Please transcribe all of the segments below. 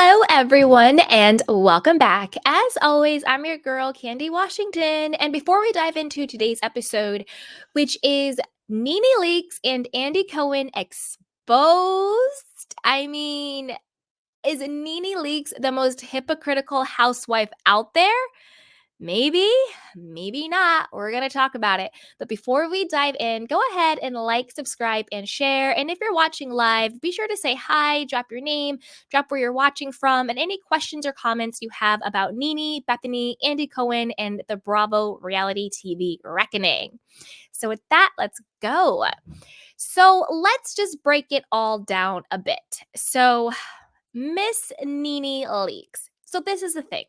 Hello, everyone, and welcome back. As always, I'm your girl, Candy Washington. And before we dive into today's episode, which is NeNe Leaks and Andy Cohen exposed, is NeNe Leaks the most hypocritical housewife out there? Maybe, maybe not. We're going to talk about it. But before we dive in, go ahead and like, subscribe, and share. And if you're watching live, be sure to say hi, drop your name, drop where you're watching from, and any questions or comments you have about NeNe, Bethenney, Andy Cohen, and the Bravo reality TV reckoning. So, with that, let's go. So, let's just break it all down a bit. So, Miss NeNe Leaks. So, this is the thing.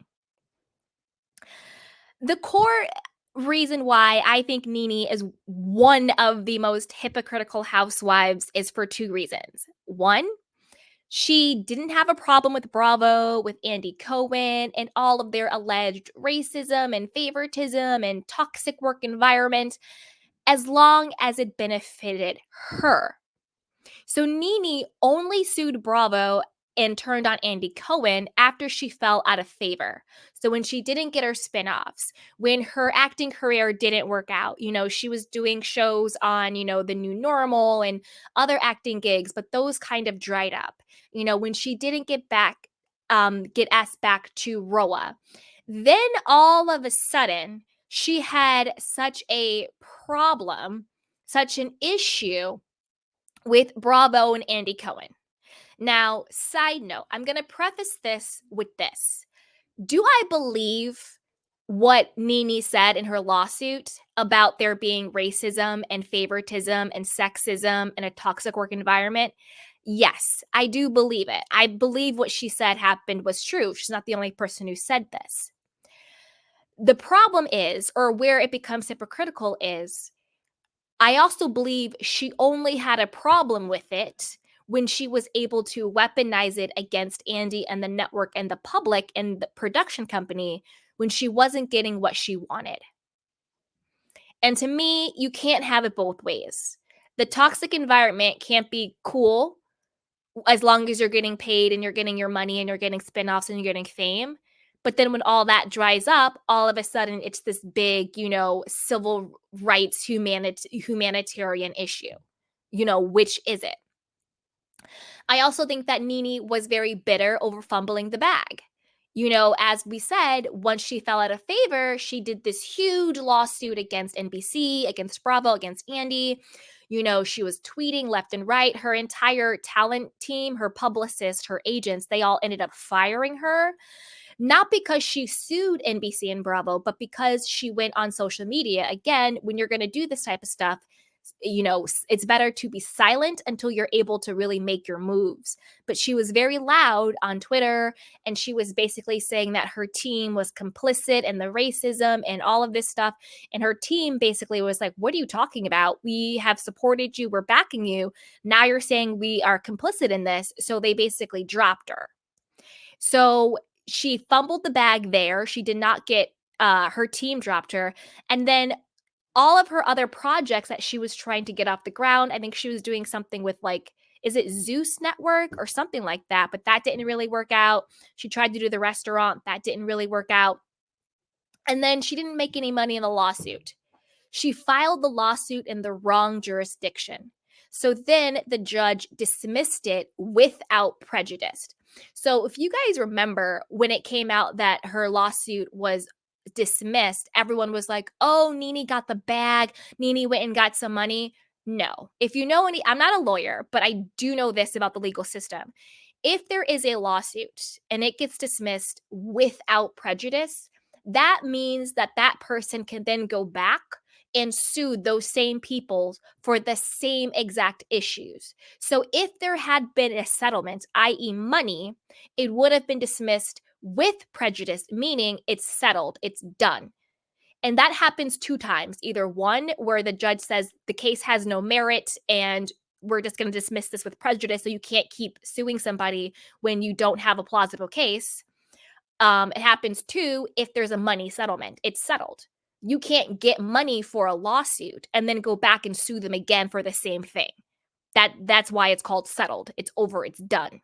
The core reason why I think NeNe is one of the most hypocritical housewives is for two reasons. One, she didn't have a problem with Bravo, with Andy Cohen, and all of their alleged racism and favoritism and toxic work environment as long as it benefited her. So NeNe only sued Bravo and turned on Andy Cohen after she fell out of favor. So when she didn't get her spinoffs, when her acting career didn't work out, she was doing shows on, the new normal and other acting gigs, but those kind of dried up. When she didn't get asked back to ROA, then all of a sudden she had such a problem, such an issue with Bravo and Andy Cohen. Now, side note, I'm going to preface this with this. Do I believe what NeNe said in her lawsuit about there being racism and favoritism and sexism and a toxic work environment? Yes, I do believe it. I believe what she said happened was true. She's not the only person who said this. The problem is, or where it becomes hypocritical is, I also believe she only had a problem with it when she was able to weaponize it against Andy and the network and the public and the production company when she wasn't getting what she wanted. And to me, you can't have it both ways. The toxic environment can't be cool as long as you're getting paid and you're getting your money and you're getting spinoffs and you're getting fame. But then when all that dries up, all of a sudden it's this big, civil rights humanitarian issue. Which is it? I also think that NeNe was very bitter over fumbling the bag. As we said, once she fell out of favor, she did this huge lawsuit against NBC, against Bravo, against Andy. She was tweeting left and right. Her entire talent team, her publicist, her agents, they all ended up firing her. Not because she sued NBC and Bravo, but because she went on social media. Again, when you're going to do this type of stuff, it's better to be silent until you're able to really make your moves. But she was very loud on Twitter, and she was basically saying that her team was complicit in the racism and all of this stuff. And her team basically was like, what are you talking about? We have supported you. We're backing you. Now you're saying we are complicit in this. So they basically dropped her. So she fumbled the bag there. She did not get her team dropped her. And then all of her other projects that she was trying to get off the ground, I think she was doing something with is it Zeus Network or something like that? But that didn't really work out. She tried to do the restaurant. That didn't really work out. And then she didn't make any money in the lawsuit. She filed the lawsuit in the wrong jurisdiction. So then the judge dismissed it without prejudice. So if you guys remember when it came out that her lawsuit was dismissed, everyone was like, oh, NeNe got the bag. NeNe went and got some money. No. If you know I'm not a lawyer, but I do know this about the legal system. If there is a lawsuit and it gets dismissed without prejudice, that means that that person can then go back and sue those same people for the same exact issues. So if there had been a settlement, i.e. money, it would have been dismissed with prejudice, meaning it's settled, it's done. And that happens two times. Either one, where the judge says the case has no merit and we're just going to dismiss this with prejudice, so you can't keep suing somebody when you don't have a plausible case. It happens too if there's a money settlement. It's settled. You can't get money for a lawsuit and then go back and sue them again for the same thing. That's why it's called settled. It's over. It's done.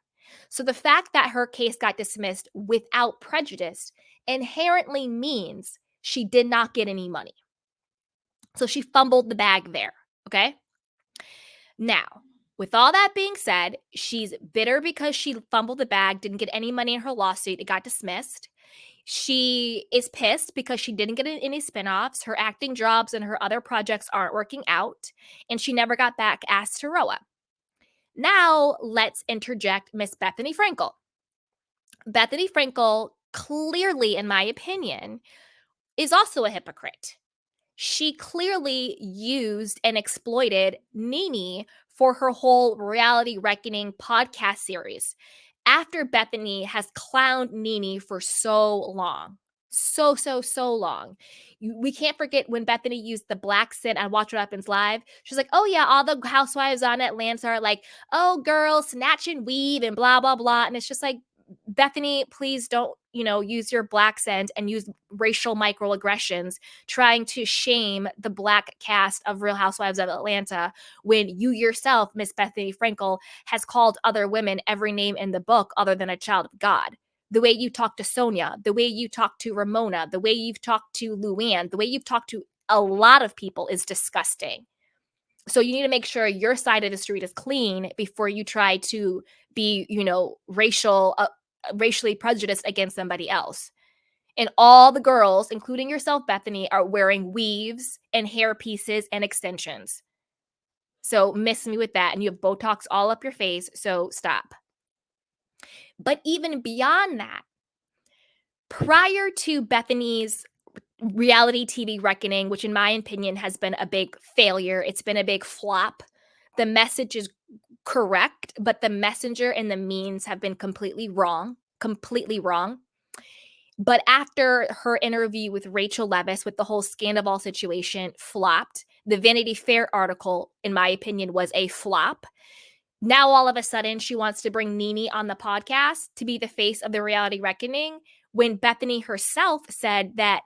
So the fact that her case got dismissed without prejudice inherently means she did not get any money. So she fumbled the bag there. Okay. Now, with all that being said, she's bitter because she fumbled the bag, didn't get any money in her lawsuit. It got dismissed. She is pissed because she didn't get any spinoffs. Her acting jobs and her other projects aren't working out, and she never got back asked to Roa. Now, let's interject Miss Bethany Frankel. Bethany Frankel, clearly, in my opinion, is also a hypocrite. She clearly used and exploited NeNe for her whole Reality Reckoning podcast series after Bethany has clowned NeNe for so long. So long. We can't forget when Bethany used the black scent on Watch What Happens Live. She's like, oh yeah, all the housewives on Atlanta are like, oh girl, snatch and weave and blah, blah, blah. And it's just like, Bethany, please don't, use your black scent and use racial microaggressions trying to shame the black cast of Real Housewives of Atlanta when you yourself, Miss Bethany Frankel, has called other women every name in the book other than a child of God. The way you talk to Sonia, the way you talk to Ramona, the way you've talked to Luann, the way you've talked to a lot of people is disgusting. So you need to make sure your side of the street is clean before you try to be, racially prejudiced against somebody else. And all the girls, including yourself, Bethany, are wearing weaves and hair pieces and extensions. So miss me with that. And you have Botox all up your face. So stop. But even beyond that, prior to Bethany's reality TV reckoning, which in my opinion has been a big failure, it's been a big flop. The message is correct, but the messenger and the means have been completely wrong. Completely wrong. But after her interview with Rachel Leviss with the whole Scandal situation flopped, the Vanity Fair article, in my opinion, was a flop. Now, all of a sudden, she wants to bring NeNe on the podcast to be the face of the reality reckoning when Bethany herself said that,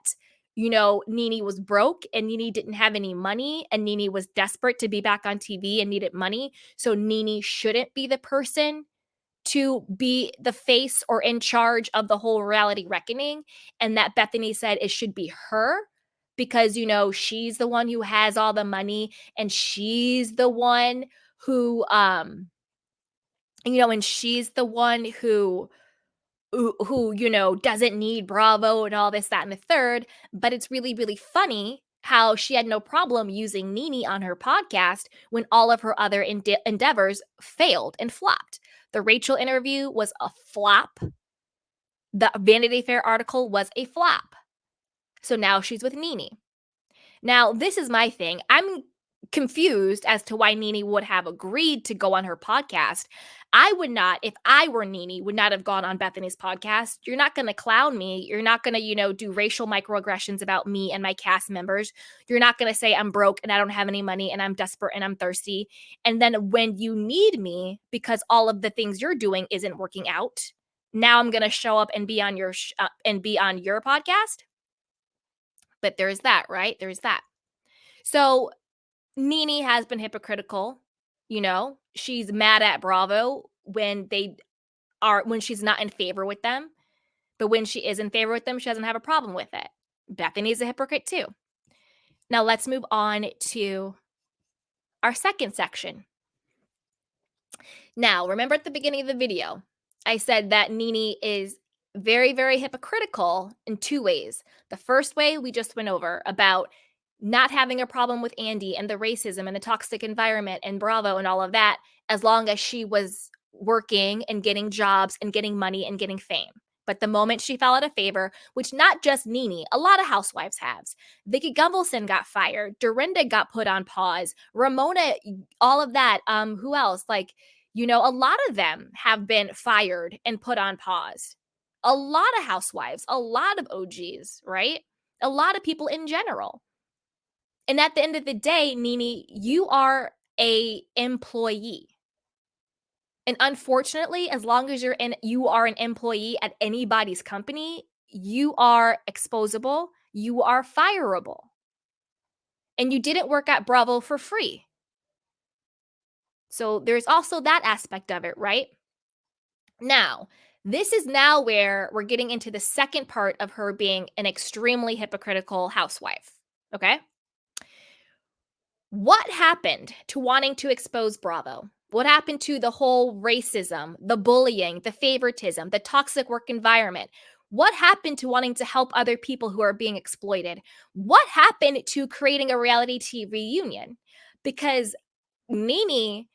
NeNe was broke and NeNe didn't have any money and NeNe was desperate to be back on TV and needed money. So NeNe shouldn't be the person to be the face or in charge of the whole reality reckoning. And that Bethany said it should be her because, she's the one who has all the money and she's the one who, and she's the one who, doesn't need Bravo and all this, that, and the third. But it's really, really funny how she had no problem using NeNe on her podcast when all of her other endeavors failed and flopped. The Rachel interview was a flop. The Vanity Fair article was a flop. So now she's with NeNe. Now, this is my thing. I'm confused as to why NeNe would have agreed to go on her podcast. I would not, if I were NeNe, would not have gone on Bethany's podcast. You're not going to clown me. You're not going to, do racial microaggressions about me and my cast members. You're not going to say I'm broke and I don't have any money and I'm desperate and I'm thirsty. And then when you need me because all of the things you're doing isn't working out, now I'm going to show up and be on your podcast. But there's that, right? There's that. So NeNe has been hypocritical. She's mad at Bravo when she's not in favor with them. But when she is in favor with them, she doesn't have a problem with it. Bethany's a hypocrite too. Now let's move on to our second section. Now, remember at the beginning of the video, I said that NeNe is very, very hypocritical in two ways. The first way we just went over about not having a problem with Andy and the racism and the toxic environment and Bravo and all of that, as long as she was working and getting jobs and getting money and getting fame. But the moment she fell out of favor, which not just NeNe, a lot of housewives have. Vicki Gunvalson got fired. Dorinda got put on pause. Ramona, all of that. Who else? A lot of them have been fired and put on pause. A lot of housewives, a lot of OGs, right? A lot of people in general. And at the end of the day, NeNe, you are a employee. And unfortunately, as long as you are an employee at anybody's company, you are exposable, you are fireable. And you didn't work at Bravo for free. So there's also that aspect of it, right? Now, this is now where we're getting into the second part of her being an extremely hypocritical housewife. Okay. What happened to wanting to expose Bravo? What happened to the whole racism, the bullying, the favoritism, the toxic work environment? What happened to wanting to help other people who are being exploited? What happened to creating a reality TV union? Because NeNe,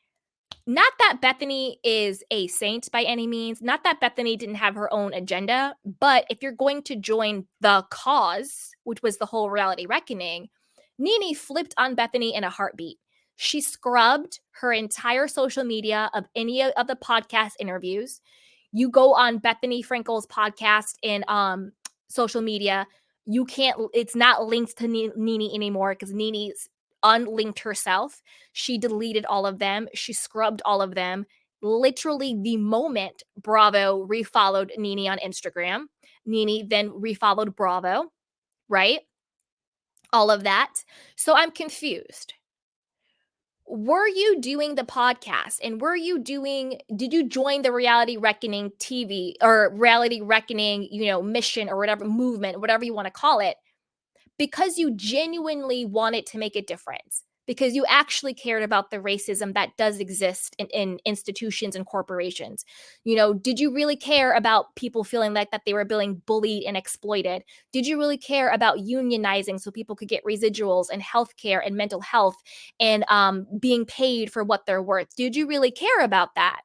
not that Bethany is a saint by any means, not that Bethany didn't have her own agenda, but if you're going to join the cause, which was the whole reality reckoning, NeNe flipped on Bethany in a heartbeat. She scrubbed her entire social media of any of the podcast interviews. You go on Bethany Frankel's podcast in social media, you can't, it's not linked to NeNe anymore because NeNe's unlinked herself. She deleted all of them. She scrubbed all of them. Literally, the moment Bravo refollowed NeNe on Instagram, NeNe then refollowed Bravo, right? All of that. So I'm confused. Were you doing the podcast and did you join the reality reckoning TV or reality reckoning, mission or whatever movement, whatever you want to call it, because you genuinely wanted to make a difference, because you actually cared about the racism that does exist in institutions and corporations. Did you really care about people feeling like that they were being bullied and exploited? Did you really care about unionizing so people could get residuals and healthcare and mental health and being paid for what they're worth? Did you really care about that?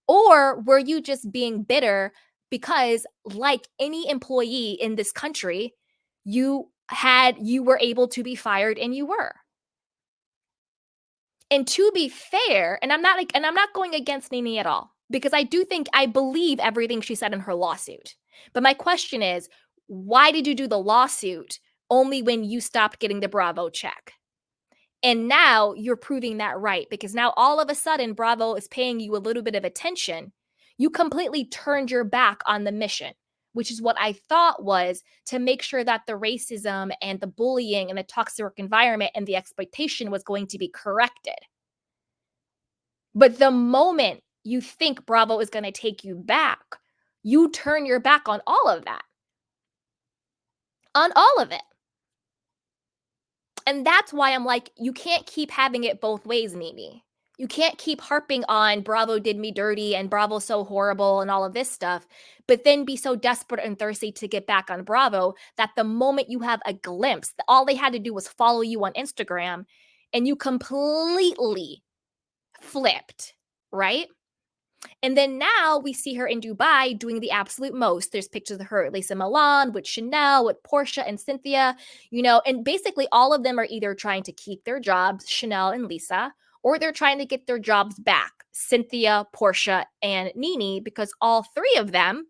Or were you just being bitter because, like any employee in this country, you were able to be fired and you were? And to be fair, and I'm not going against NeNe at all, because I believe everything she said in her lawsuit. But my question is, why did you do the lawsuit only when you stopped getting the Bravo check? And now you're proving that right, because now all of a sudden Bravo is paying you a little bit of attention. You completely turned your back on the mission, which is what I thought was to make sure that the racism and the bullying and the toxic work environment and the exploitation was going to be corrected. But the moment you think Bravo is going to take you back, you turn your back on all of that, on all of it. And that's why I'm like, you can't keep having it both ways, NeNe. You can't keep harping on Bravo did me dirty and Bravo's so horrible and all of this stuff, but then be so desperate and thirsty to get back on Bravo that the moment you have a glimpse, all they had to do was follow you on Instagram and you completely flipped, right? And then now we see her in Dubai doing the absolute most. There's pictures of her at Lisa Milan, with Chanel, with Portia and Cynthia, and basically all of them are either trying to keep their jobs, Chanel and Lisa, or they're trying to get their jobs back, Cynthia, Portia, and NeNe, because all three of them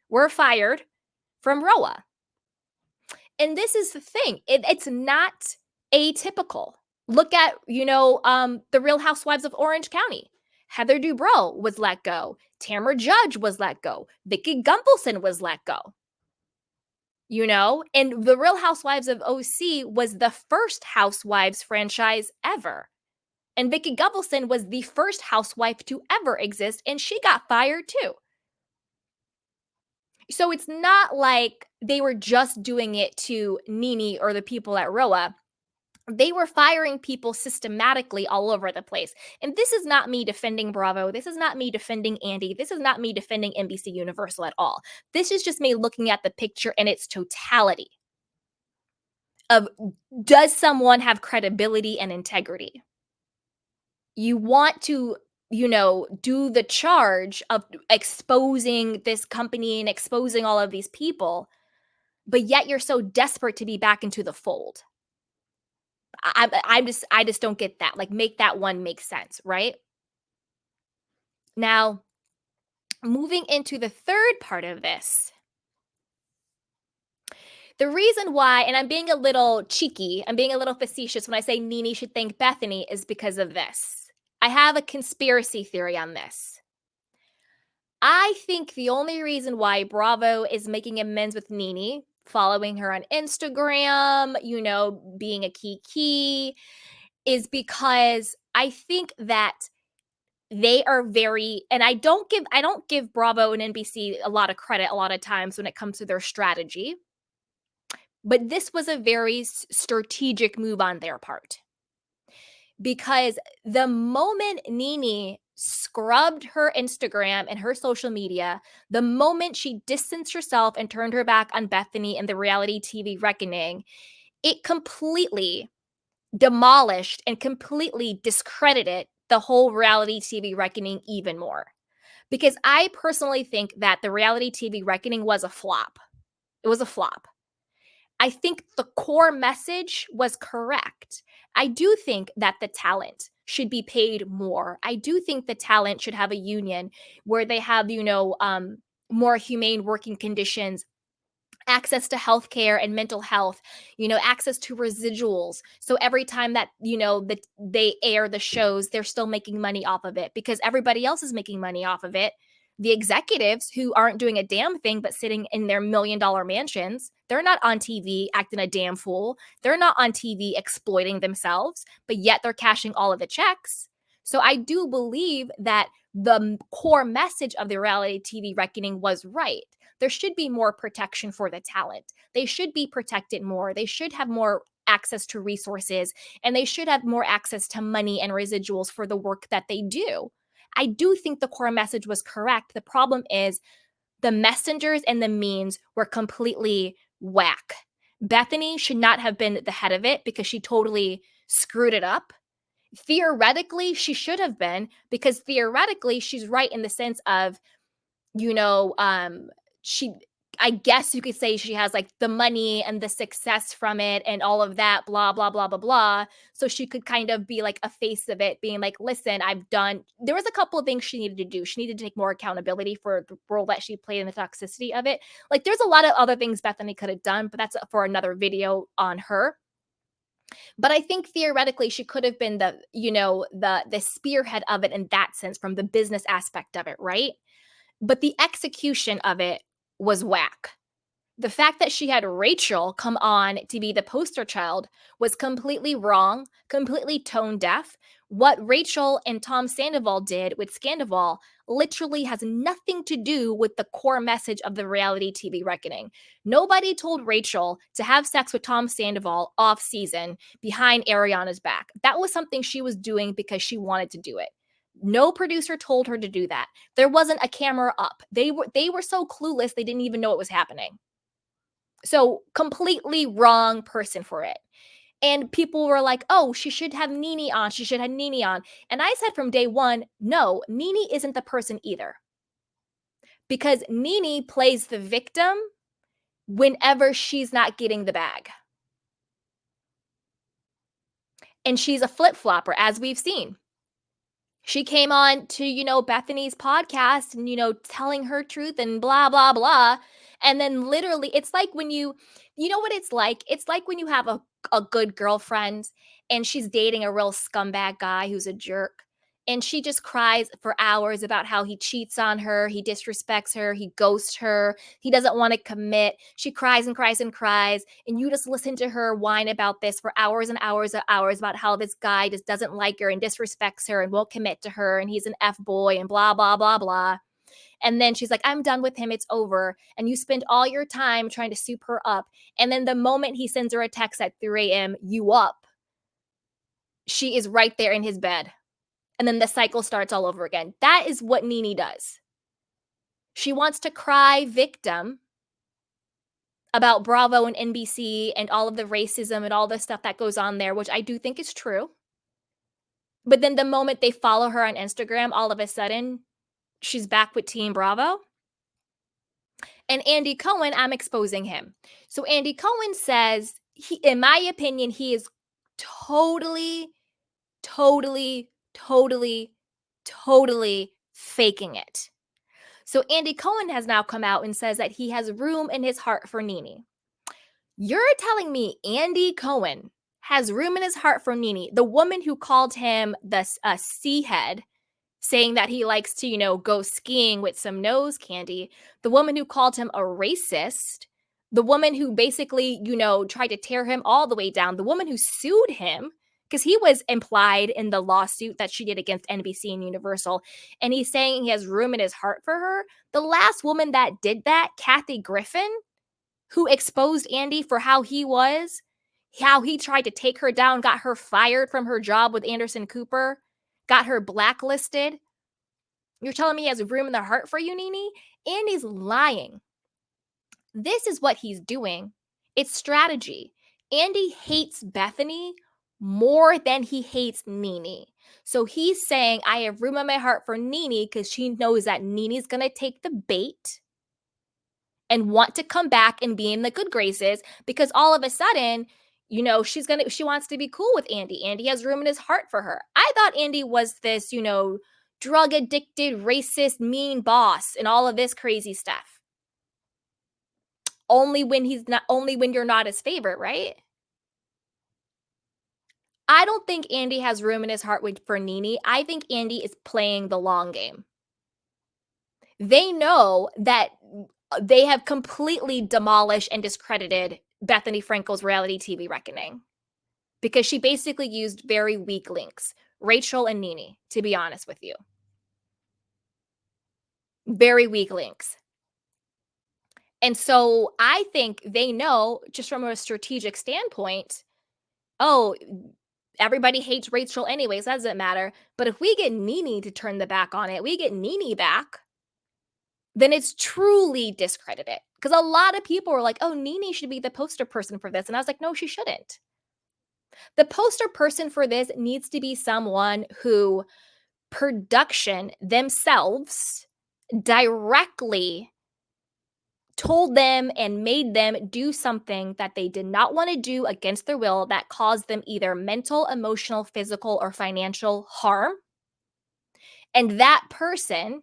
were fired from Roa. And this is the thing, it's not atypical. Look at, the Real Housewives of Orange County. Heather Dubrow was let go. Tamara Judge was let go. Vicki Gunvalson was let go. And the Real Housewives of OC was the first Housewives franchise ever. And Vicki Gunvalson was the first housewife to ever exist, and she got fired too. So it's not like they were just doing it to NeNe or the people at Roa. They were firing people systematically all over the place. And this is not me defending Bravo. This is not me defending Andy. This is not me defending NBC Universal at all. This is just me looking at the picture in its totality of, does someone have credibility and integrity? You want to, do the charge of exposing this company and exposing all of these people, but yet you're so desperate to be back into the fold. I just don't get that. Like, make that one make sense, right? Now, moving into the third part of this, the reason why, and I'm being a little cheeky, I'm being a little facetious when I say NeNe should thank Bethany, is because of this. I have a conspiracy theory on this. I think the only reason why Bravo is making amends with NeNe, following her on Instagram, being a key, is because I think that They are very, and I don't give Bravo and NBC a lot of credit a lot of times when it comes to their strategy, but this was a very strategic move on their part, because the moment NeNe scrubbed her Instagram and her social media, the moment she distanced herself and turned her back on Bethany and the reality TV reckoning, it completely demolished and completely discredited the whole reality TV reckoning even more. Because I personally think that the reality TV reckoning was a flop. It was a flop. I think the core message was correct. I do think that the talent should be paid more. I do think the talent should have a union where they have, more humane working conditions, access to healthcare and mental health, access to residuals. So every time that, that they air the shows, they're still making money off of it because everybody else is making money off of it. The executives who aren't doing a damn thing but sitting in their $1 million mansions, they're not on TV acting a damn fool. They're not on TV exploiting themselves, but yet they're cashing all of the checks. So I do believe that the core message of the reality TV reckoning was right. There should be more protection for the talent. They should be protected more. They should have more access to resources, and they should have more access to money and residuals for the work that they do. I do think the core message was correct. The problem is the messengers and the means were completely whack. Bethany should not have been the head of it because she totally screwed it up. Theoretically, she should have been, because theoretically, she's right in the sense of, you know, she, I guess you could say she has like the money and the success from it and all of that, blah, blah, blah, blah, blah. So she could kind of be like a face of it, being like, listen, there was a couple of things she needed to do. She needed to take more accountability for the role that she played in the toxicity of it. Like, there's a lot of other things Bethany could have done, but that's for another video on her. But I think theoretically she could have been the spearhead of it in that sense, from the business aspect of it, right? But the execution of it was whack. The fact that she had Rachel come on to be the poster child was completely wrong, completely tone deaf. What Rachel and Tom Sandoval did with Scandoval literally has nothing to do with the core message of the reality TV reckoning. Nobody told Rachel to have sex with Tom Sandoval off season behind Ariana's back. That was something she was doing because she wanted to do it. No producer told her to do that. There wasn't a camera up. They were so clueless they didn't even know it was happening. So completely wrong person for it. And people were like, oh, she should have NeNe on. She should have NeNe on. And I said from day one, no, NeNe isn't the person either. Because NeNe plays the victim whenever she's not getting the bag. And she's a flip-flopper, as we've seen. She came on to, Bethany's podcast and, telling her truth and blah, blah, blah. And then literally, it's like when you know what it's like? It's like when you have a good girlfriend and she's dating a real scumbag guy who's a jerk. And she just cries for hours about how he cheats on her, he disrespects her, he ghosts her, he doesn't want to commit. She cries and cries and cries. And you just listen to her whine about this for hours and hours and hours about how this guy just doesn't like her and disrespects her and won't commit to her. And he's an F boy and blah, blah, blah, blah. And then she's like, I'm done with him. It's over. And you spend all your time trying to soup her up. And then the moment he sends her a text at 3 a.m., you up, she is right there in his bed. And then the cycle starts all over again. That is what NeNe does. She wants to cry victim about Bravo and NBC and all of the racism and all the stuff that goes on there, which I do think is true. But then the moment they follow her on Instagram, all of a sudden, she's back with Team Bravo. And Andy Cohen, I'm exposing him. So Andy Cohen says, in my opinion, he is totally faking it. So Andy Cohen has now come out and says that he has room in his heart for NeNe. You're telling me Andy Cohen has room in his heart for NeNe, the woman who called him the sea head, saying that he likes to, go skiing with some nose candy, the woman who called him a racist, the woman who basically, tried to tear him all the way down, the woman who sued him because he was implied in the lawsuit that she did against NBC and Universal, and he's saying he has room in his heart for her. The last woman that did that, Kathy Griffin, who exposed Andy for how he tried to take her down, got her fired from her job with Anderson Cooper, got her blacklisted. You're telling me he has room in the heart for you, NeNe? Andy's lying. This is what he's doing. It's strategy. Andy hates Bethany more than he hates NeNe. So he's saying, I have room in my heart for NeNe because she knows that NeNe's going to take the bait and want to come back and be in the good graces, because all of a sudden, she wants to be cool with Andy. Andy has room in his heart for her. I thought Andy was this, drug addicted, racist, mean boss and all of this crazy stuff. Only when you're not his favorite, right? I don't think Andy has room in his heart for NeNe. I think Andy is playing the long game. They know that they have completely demolished and discredited Bethany Frankel's reality TV reckoning, because she basically used very weak links, Rachel and NeNe, to be honest with you. Very weak links. And so I think they know, just from a strategic standpoint, oh, everybody hates Rachel anyways, that doesn't matter. But if we get NeNe to turn the back on it, we get NeNe back, then it's truly discredited. Because a lot of people were like, oh, NeNe should be the poster person for this. And I was like, no, she shouldn't. The poster person for this needs to be someone who production themselves directly told them and made them do something that they did not want to do against their will, that caused them either mental, emotional, physical, or financial harm. And that person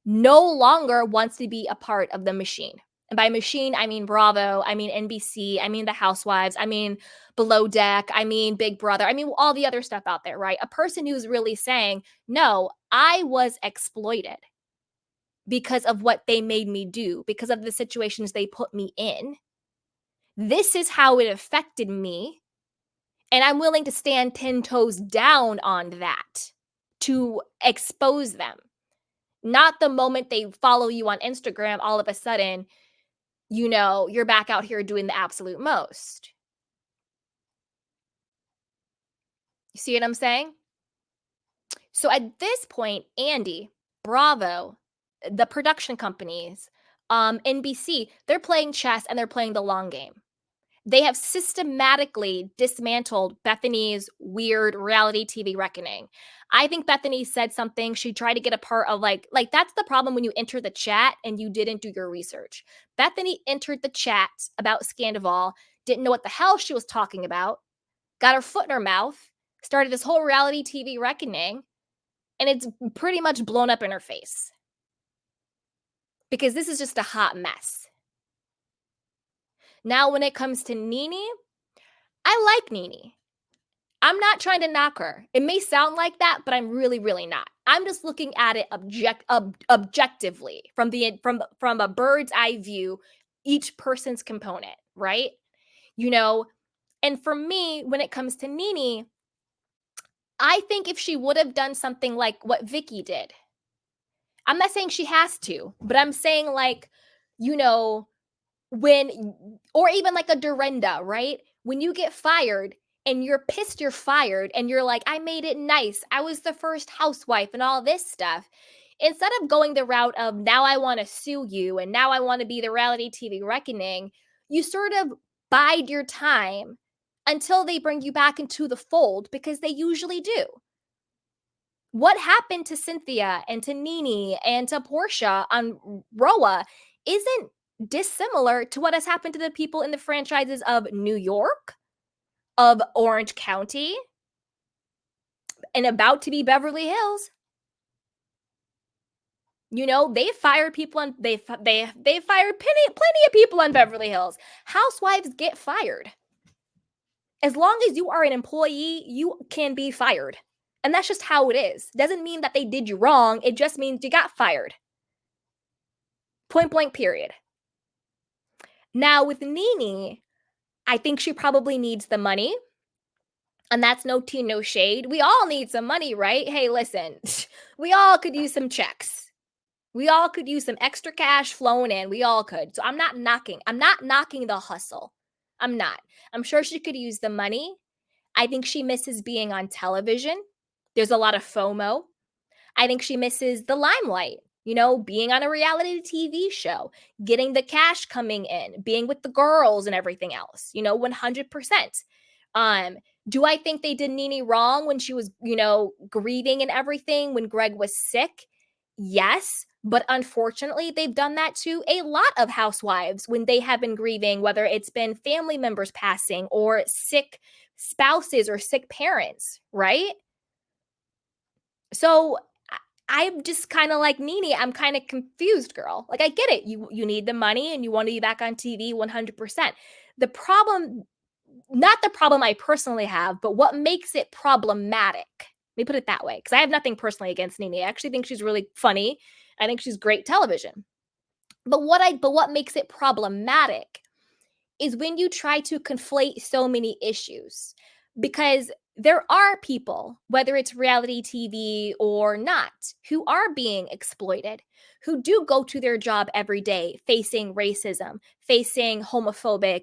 no longer wants to be a part of the machine. And by machine, I mean Bravo, I mean NBC, I mean The Housewives, I mean Below Deck, I mean Big Brother, I mean all the other stuff out there, right? A person who's really saying, no, I was exploited because of what they made me do, because of the situations they put me in. This is how it affected me. And I'm willing to stand 10 toes down on that to expose them. Not the moment they follow you on Instagram, all of a sudden, you're back out here doing the absolute most. You see what I'm saying? So at this point, Andy, Bravo, the production companies, NBC, they're playing chess and they're playing the long game. They have systematically dismantled Bethany's weird reality TV reckoning. I think Bethany said something. She tried to get a part of like that's the problem when you enter the chat and you didn't do your research. Bethany entered the chat about Scandival, didn't know what the hell she was talking about, got her foot in her mouth, started this whole reality TV reckoning, and it's pretty much blown up in her face. Because this is just a hot mess. Now, when it comes to NeNe, I like NeNe. I'm not trying to knock her. It may sound like that, but I'm really, really not. I'm just looking at it objectively from a bird's eye view, each person's component, right? And for me, when it comes to NeNe, I think if she would have done something like what Vicky did, I'm not saying she has to, but I'm saying when, or even like a Dorinda, right? When you get fired and you're pissed you're fired and you're like, I made it nice, I was the first housewife and all this stuff, instead of going the route of now I want to sue you and now I want to be the reality TV reckoning, you sort of bide your time until they bring you back into the fold, because they usually do. What happened to Cynthia and to NeNe and to Portia on Roa isn't dissimilar to what has happened to the people in the franchises of New York, of Orange County, and about to be Beverly Hills. They fired people on they fired plenty of people on Beverly Hills. Housewives get fired. As long as you are an employee, you can be fired. And that's just how it is. Doesn't mean that they did you wrong. It just means you got fired. Point blank, period. Now with NeNe, I think she probably needs the money. And that's no tea, no shade. We all need some money, right? Hey, listen, we all could use some checks. We all could use some extra cash flowing in. We all could. So I'm not knocking the hustle. I'm not. I'm sure she could use the money. I think she misses being on television. There's a lot of FOMO. I think she misses the limelight, being on a reality TV show, getting the cash coming in, being with the girls and everything else, 100%. Um, do I think they did NeNe wrong when she was, grieving and everything when Greg was sick? Yes. But unfortunately, they've done that to a lot of housewives when they have been grieving, whether it's been family members passing or sick spouses or sick parents, right? So I'm just kind of like NeNe. I'm kind of confused, girl. Like I get it. You need the money and you want to be back on TV 100%. The problem, not the problem I personally have, but what makes it problematic. Let me put it that way, because I have nothing personally against NeNe. I actually think she's really funny. I think she's great television. But what makes it problematic is when you try to conflate so many issues, because there are people, whether it's reality TV or not, who are being exploited, who do go to their job every day facing racism, facing homophobia,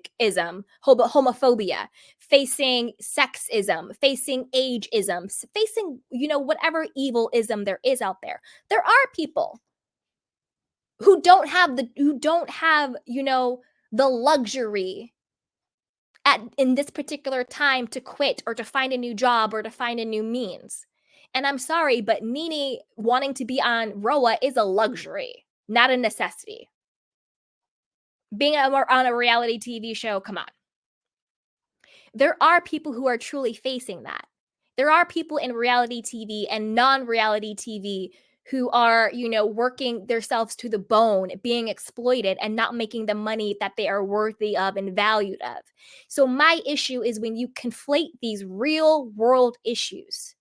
facing sexism, facing ageism, facing, whatever evil ism there is out there. There are people who don't have, the luxury in this particular time to quit or to find a new job or to find a new means. And I'm sorry, but NeNe wanting to be on Roa is a luxury, not a necessity. Being on a reality TV show, come on. There are people who are truly facing that. There are people in reality TV and non-reality TV who are, working themselves to the bone, being exploited and not making the money that they are worthy of and valued of. So my issue is when you conflate these real world issues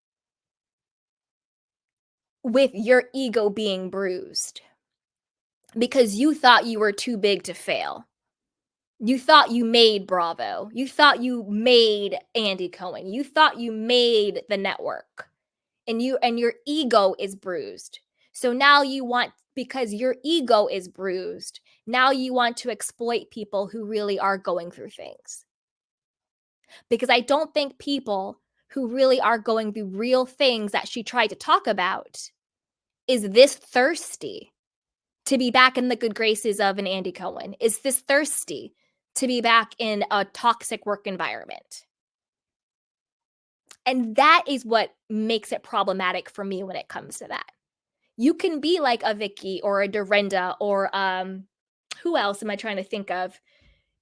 with your ego being bruised because you thought you were too big to fail. You thought you made Bravo. You thought you made Andy Cohen. You thought you made the network. And your ego is bruised. So now you want, because your ego is bruised, now you want to exploit people who really are going through things. Because I don't think people who really are going through real things that she tried to talk about is this thirsty to be back in the good graces of an Andy Cohen, is this thirsty to be back in a toxic work environment. And that is what makes it problematic for me when it comes to that. You can be like a Vicky or a Dorinda or who else am I trying to think of?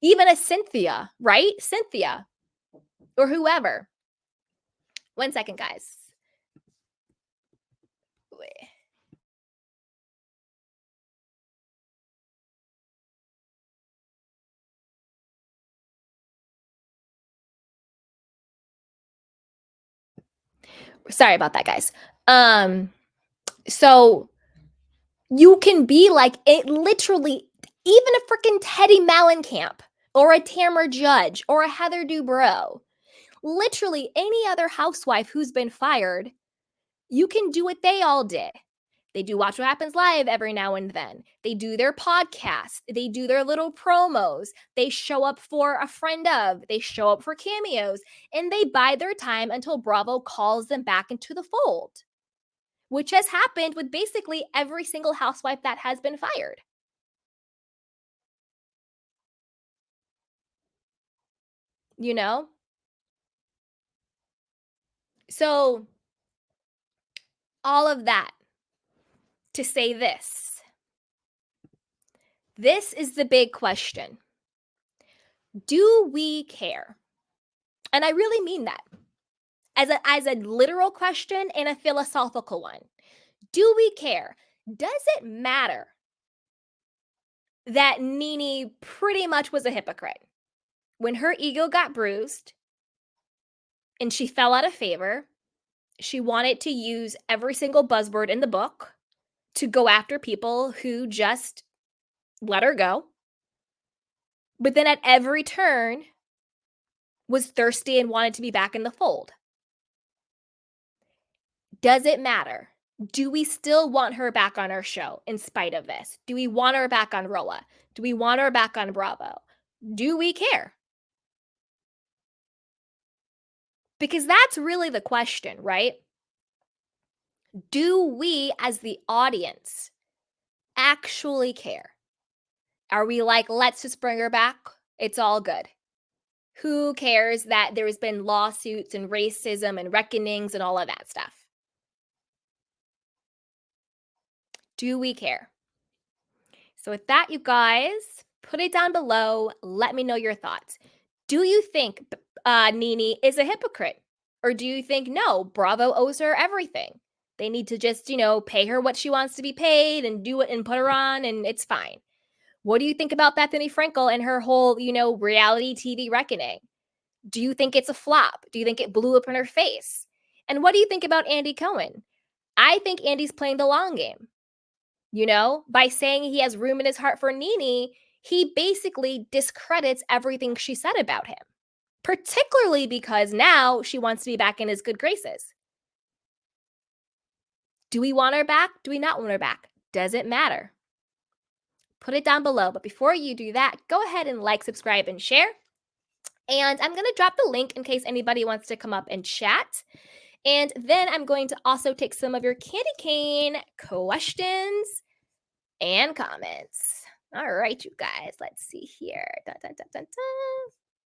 Even a Cynthia, right? Cynthia or whoever. 1 second, guys. Sorry about that, guys. So you can be like it literally, even a freaking Teddy Mellencamp or a Tamara Judge or a Heather Dubrow. Literally any other housewife who's been fired, you can do what they all did. They do Watch What Happens Live every now and then. They do their podcast. They do their little promos. They show up for a friend of. They show up for cameos. And they bide their time until Bravo calls them back into the fold, which has happened with basically every single housewife that has been fired. You know? So, all of that to say this. This is the big question. Do we care? And I really mean that as a literal question and a philosophical one. Do we care? Does it matter that NeNe pretty much was a hypocrite? When her ego got bruised and she fell out of favor, she wanted to use every single buzzword in the book to go after people who just let her go. But then at every turn, was thirsty and wanted to be back in the fold. Does it matter? Do we still want her back on our show in spite of this? Do we want her back on Rolla? Do we want her back on Bravo? Do we care? Because that's really the question, right? Do we, as the audience, actually care? Are we like, let's just bring her back? It's all good. Who cares that there's been lawsuits and racism and reckonings and all of that stuff? Do we care? So with that, you guys, put it down below. Let me know your thoughts. Do you think NeNe is a hypocrite? Or do you think, no, Bravo owes her everything? They need to just, pay her what she wants to be paid and do it and put her on and it's fine. What do you think about Bethany Frankel and her whole, reality TV reckoning? Do you think it's a flop? Do you think it blew up in her face? And what do you think about Andy Cohen? I think Andy's playing the long game. By saying he has room in his heart for NeNe, he basically discredits everything she said about him, particularly because now she wants to be back in his good graces. Do we want her back? Do we not want her back? Does it matter? Put it down below. But before you do that, go ahead and like, subscribe, and share. And I'm going to drop the link in case anybody wants to come up and chat. And then I'm going to also take some of your candy cane questions and comments. All right, you guys, let's see here. Dun, dun, dun, dun, dun.